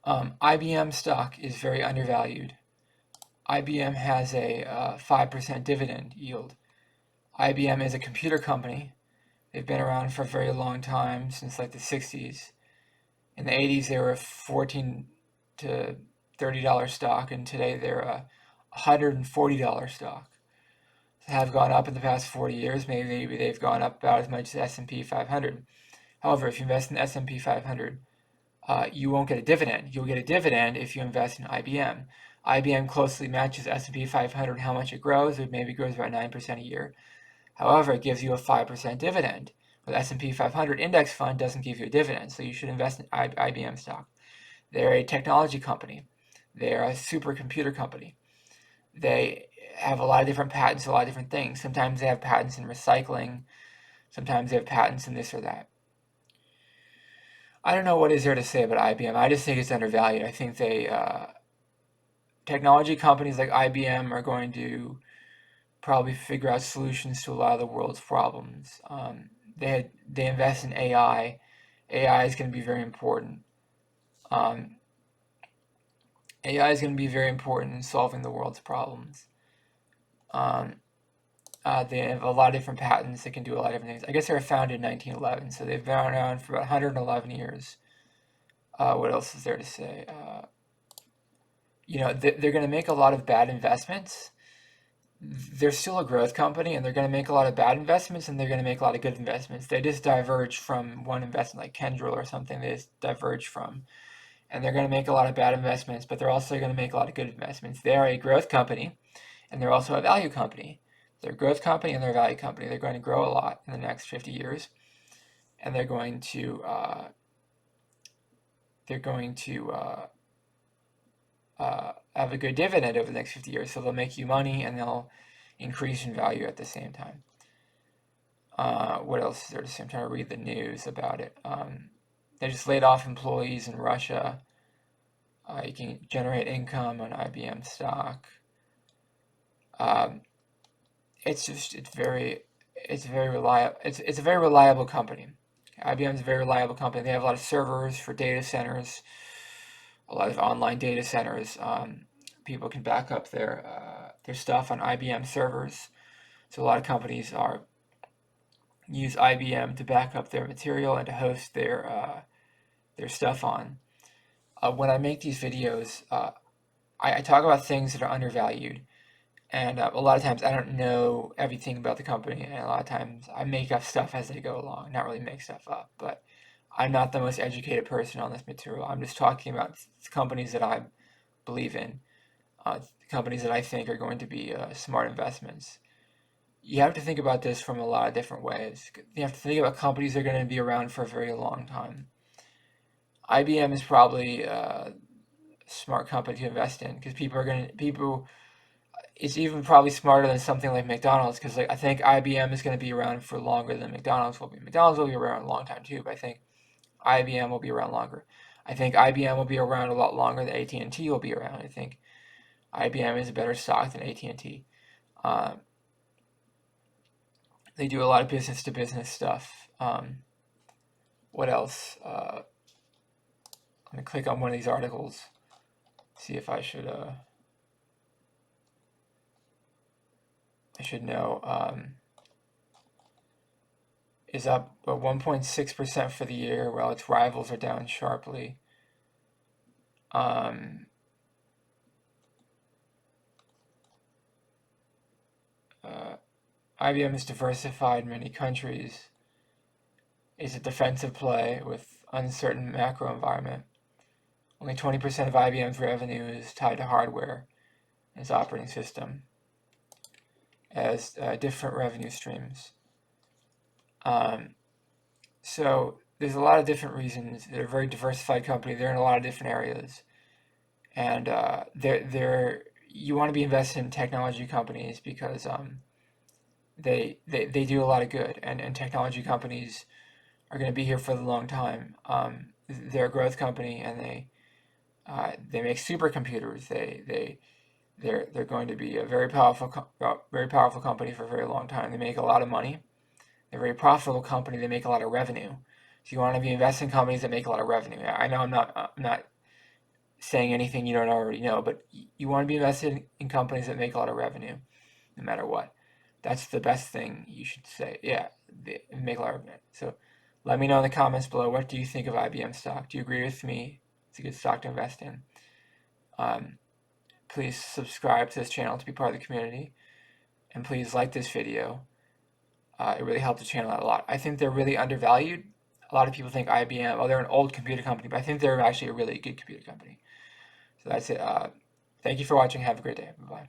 IBM stock is very undervalued. IBM has a 5% dividend yield. IBM is a computer company. They've been around for a very long time, since like the 60s. In the 80s, they were a $14 to $30 stock, and today they're a $140 stock. They have gone up in the past 40 years. Maybe they've gone up about as much as the S&P 500. However, if you invest in the S&P 500, you won't get a dividend. You'll get a dividend if you invest in IBM. IBM closely matches S&P 500 how much it grows. It maybe grows about 9% a year. However, it gives you a 5% dividend. The S&P 500 index fund doesn't give you a dividend, so you should invest in IBM stock. They're a technology company. They're a supercomputer company. They have a lot of different patents, a lot of different things. Sometimes they have patents in recycling. Sometimes they have patents in this or that. I don't know what is there to say about IBM. I just think it's undervalued. I think technology companies like IBM are going to probably figure out solutions to a lot of the world's problems. They invest in AI. AI is going to be very important. AI is going to be very important in solving the world's problems. They have a lot of different patents that can do a lot of different things. I guess they were founded in 1911, so they've been around for about 111 years. What else is there to say? They're going to make a lot of bad investments. They're still a growth company, and they're going to make a lot of bad investments, and they're going to make a lot of good investments. They just diverge from one investment, like Kendrill or something. They just diverge from, and they're going to make a lot of bad investments, but they're also going to make a lot of good investments. They are a growth company, and they're also a value company. They're a growth company and they're a value company. They're going to grow a lot in the next 50 years, and they're going to have a good dividend over the next 50 years. So they'll make you money and they'll increase in value at the same time. What else is there to say? I'm trying to read the news about it. They just laid off employees in Russia. You can generate income on IBM stock. It's a very reliable company. IBM is a very reliable company. They have a lot of servers for data centers, a lot of online data centers. People can back up their stuff on IBM servers. So a lot of companies use IBM to back up their material and to host their stuff on. When I make these videos, I talk about things that are undervalued. And a lot of times I don't know everything about the company, and a lot of times I make up stuff as I go along, not really make stuff up. But I'm not the most educated person on this material. I'm just talking about companies that I believe in, companies that I think are going to be smart investments. You have to think about this from a lot of different ways. You have to think about companies that are going to be around for a very long time. IBM is probably a smart company to invest in because it's even probably smarter than something like McDonald's, because I think IBM is going to be around for longer than McDonald's will be. McDonald's will be around a long time too, but I think IBM will be around longer. I think IBM will be around a lot longer than AT&T will be around. I think IBM is a better stock than AT&T. They do a lot of business-to-business stuff. What else? I'm going to click on one of these articles, see if I should know. Is up 1.6% for the year, while its rivals are down sharply. IBM is diversified in many countries. Is a defensive play with uncertain macro environment. Only 20% of IBM's revenue is tied to hardware in its operating system, as different revenue streams. So there's a lot of different reasons. They're a very diversified company. They're in a lot of different areas, and you want to be invested in technology companies because they do a lot of good, and technology companies are going to be here for a long time. They're a growth company, and they make supercomputers. They're going to be a very powerful company for a very long time. They make a lot of money. They're a very profitable company. They make a lot of revenue. So you want to be investing in companies that make a lot of revenue. I know I'm not saying anything you don't already know, but you want to be invested in companies that make a lot of revenue, no matter what. That's the best thing you should say. Yeah, they make a lot of revenue. So let me know in the comments below, what do you think of IBM stock? Do you agree with me? It's a good stock to invest in. Please subscribe to this channel to be part of the community, and please like this video. It really helped the channel out a lot. I think they're really undervalued. A lot of people think IBM, oh, they're an old computer company, but I think they're actually a really good computer company. So that's it. Thank you for watching. Have a great day. Bye-bye.